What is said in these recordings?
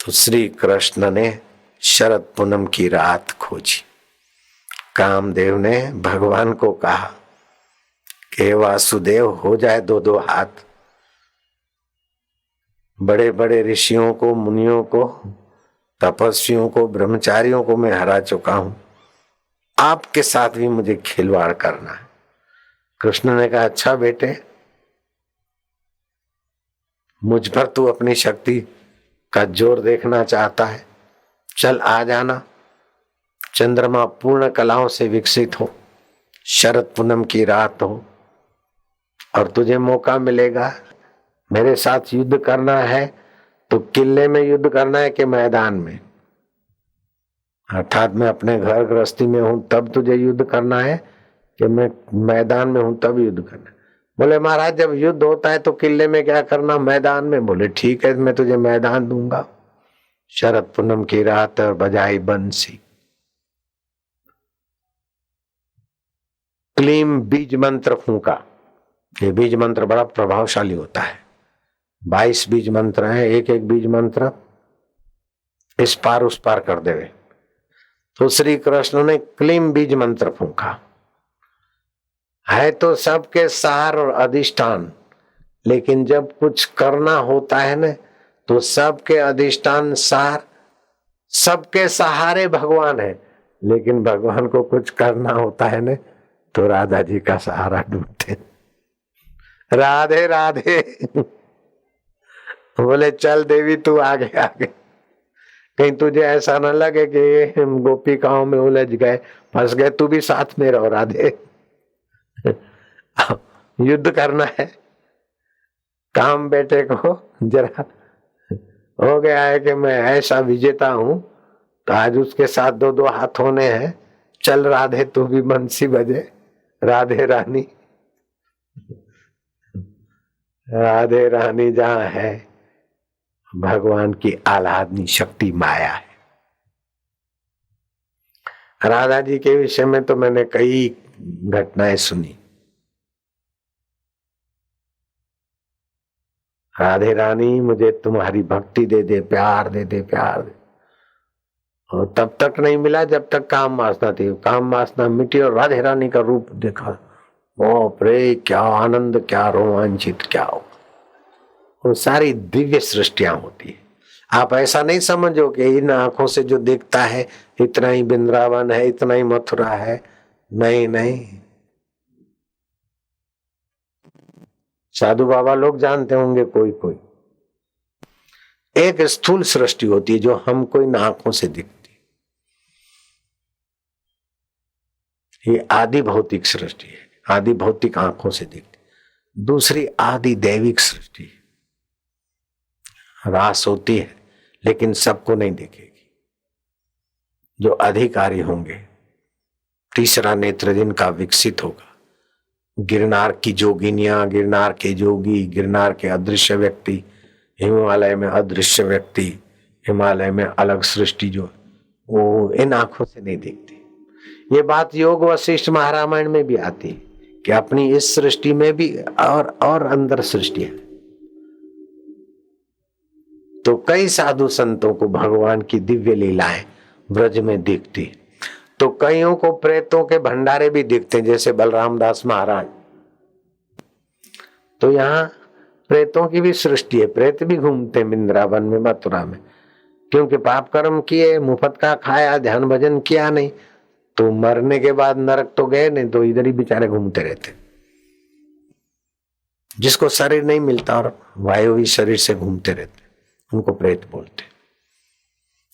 तो श्री कृष्ण ने शरद पूनम की रात खोजी। कामदेव ने भगवान को कहा कि वासुदेव हो जाए दो दो हाथ, बड़े बड़े ऋषियों को, मुनियों को, तपस्वियों को, ब्रह्मचारियों को मैं हरा चुका हूं, आपके साथ भी मुझे खिलवाड़ करना है। कृष्ण ने कहा अच्छा बेटे, मुझ पर तू अपनी शक्ति का जोर देखना चाहता है, चल आ जाना। चंद्रमा पूर्ण कलाओं से विकसित हो, शरद पूनम की रात हो और तुझे मौका मिलेगा मेरे साथ युद्ध करना है तो किले में युद्ध करना है कि मैदान में, अर्थात मैं अपने घर गृहस्थी में हूं तब तुझे युद्ध करना है कि मैं मैदान में हूं तब युद्ध करना है। बोले महाराज जब युद्ध होता है तो किले में क्या करना, मैदान में। बोले ठीक है मैं तुझे मैदान दूंगा। शरद पूनम की रात और बजाई बंसी। क्लीम बीज मंत्र फूंका। ये बीज मंत्र बड़ा प्रभावशाली होता है। 22 बीज मंत्र हैं, एक एक बीज मंत्र इस पार उस पार कर देवे। तो श्री कृष्ण ने क्लीम बीज मंत्र फूंका। है तो सबके सार और अधिष्ठान, लेकिन जब कुछ करना होता है ना तो सबके अधिष्ठान सार, सबके सहारे भगवान है, लेकिन भगवान को कुछ करना होता है ना तो राधा जी का सहारा ढूंढते। राधे राधे बोले चल देवी तू आगे आगे, कहीं तुझे ऐसा न लगे कि गोपिकाओं में उलझ गए, फंस गए, तू भी साथ में रहो राधे। युद्ध करना है। काम बेटे को जरा हो गया है कि मैं ऐसा विजेता हूं तो आज उसके साथ दो दो हाथ होने हैं। चल राधे तू भी बंसी बजे। राधे रानी, राधे रानी जहां है भगवान की आह्लादनी शक्ति माया है। राधा जी के विषय में तो मैंने कई घटनाएं सुनी। राधे रानी मुझे तुम्हारी भक्ति दे दे, प्यार दे दे, प्यार दे। और तब तक नहीं मिला जब तक काम वासना थी। काम वासना मिटी और राधे रानी का रूप देखा, बाप रे क्या आनंद, क्या रोमांचित, क्या हो। वो सारी दिव्य सृष्टियां होती है। आप ऐसा नहीं समझो कि इन आंखों से जो दिखता है इतना ही वृंदावन है, इतना ही मथुरा है। नहीं नहीं, साधु बाबा लोग जानते होंगे कोई कोई। एक स्थूल सृष्टि होती है जो हमको इन आंखों से दिखती, ये आदि भौतिक सृष्टि है, आदि भौतिक आंखों से दिखती। दूसरी आदि दैविक सृष्टि है, रास होती है लेकिन सबको नहीं दिखेगी। जो अधिकारी होंगे, तीसरा नेत्र जिनका विकसित होगा, गिरनार की जोगिनियां, गिरनार के जोगी, गिरनार के अदृश्य व्यक्ति, हिमालय में अदृश्य व्यक्ति, हिमालय में अलग सृष्टि, जो वो इन आंखों से नहीं दिखती। ये बात योग वशिष्ठ महारामायण में भी आती है कि अपनी इस सृष्टि में भी और अंदर सृष्टि है। तो कई साधु संतों को भगवान की दिव्य लीलाएं ब्रज में दिखती, तो कईयों को प्रेतों के भंडारे भी दिखते, जैसे बलराम दास महाराज। तो यहाँ प्रेतों की भी सृष्टि है, प्रेत भी घूमते वृंदावन में, मथुरा में, क्योंकि पाप कर्म किए, मुफ्त का खाया, ध्यान भजन किया नहीं, तो मरने के बाद नरक तो गए नहीं, तो इधर ही बेचारे घूमते रहते। जिसको शरीर नहीं मिलता और वायु शरीर से घूमते रहते, उनको प्रेत बोलते।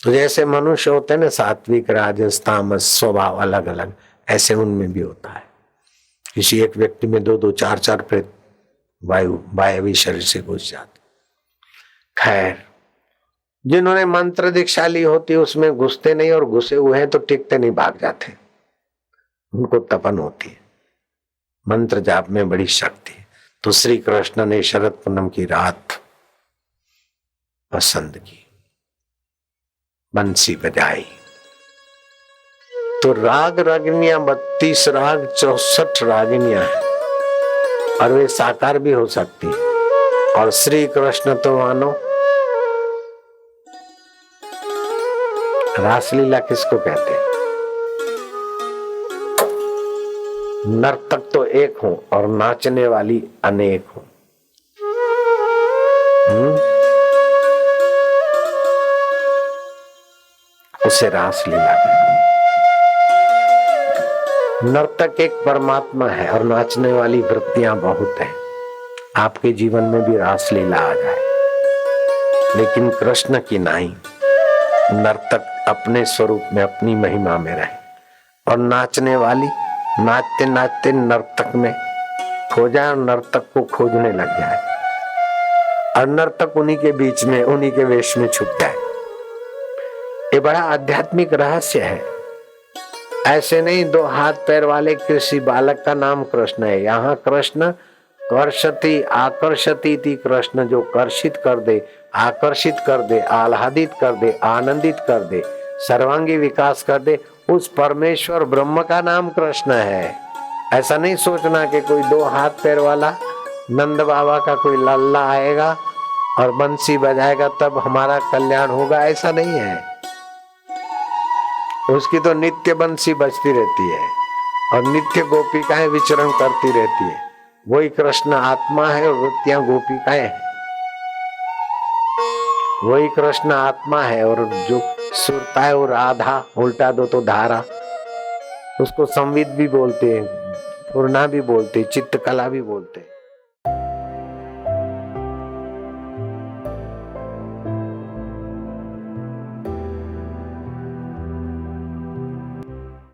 तो जैसे मनुष्य होते हैं ना, सात्विक, राजस, तामस स्वभाव अलग अलग, ऐसे उनमें भी होता है। किसी एक व्यक्ति में दो दो चार चार प्रेत वायवी शरीर से घुस जाते। खैर, जिन्होंने मंत्र दीक्षा ली होती उसमें घुसते नहीं, और घुसे हुए हैं तो टिकते नहीं, भाग जाते, उनको तपन होती है। मंत्र जाप में बड़ी शक्ति है। तो श्री कृष्ण ने शरद पूनम की रात पसंद की, बंसी बजाई। तो राग रागिनियां 32 राग 64 रागिनियां हैं, और वे साकार भी हो सकती है। और श्री कृष्ण तो मानो रासलीला किसको कहते हैं? नर्तक तो एक हो और नाचने वाली अनेक हो। उसे रासलीला कहते हैं। नर्तक एक परमात्मा है और नाचने वाली वृत्तियां बहुत हैं। आपके जीवन में भी रासलीला आ जाए, लेकिन कृष्ण की नहीं। नर्तक अपने स्वरूप में अपनी महिमा में रहे और नाचने वाली नाचते नाचते नर्तक में खो जाए और नर्तक को खोजने लग जाए और नर्तक उन्हीं के बीच में उन्हीं के वेश में छुप जाए। ये बड़ा आध्यात्मिक रहस्य है। ऐसे नहीं दो हाथ पैर वाले किसी बालक का नाम कृष्ण है। यहाँ कृष्ण कर्षति आकर्षति थी। कृष्ण जो कर्षित कर दे, आकर्षित कर दे, आह्लादित कर दे, आनंदित कर दे, सर्वांगी विकास कर दे, उस परमेश्वर ब्रह्म का नाम कृष्ण है। ऐसा नहीं सोचना कि कोई दो हाथ पैर वाला नंद बाबा का कोई लल्ला आएगा और बंसी बजाएगा तब हमारा कल्याण होगा, ऐसा नहीं है। उसकी तो नित्य बंसी बजती रहती है और नित्य गोपिकाएं विचरण करती रहती है। वही कृष्ण आत्मा है और वृत्तियां गोपिकाएं हैं। वही कृष्ण आत्मा है और जो सुरता है वो राधा, उल्टा दो तो धारा। उसको संविद भी बोलते हैं, पूर्णा भी बोलते, चित्तकला भी बोलते।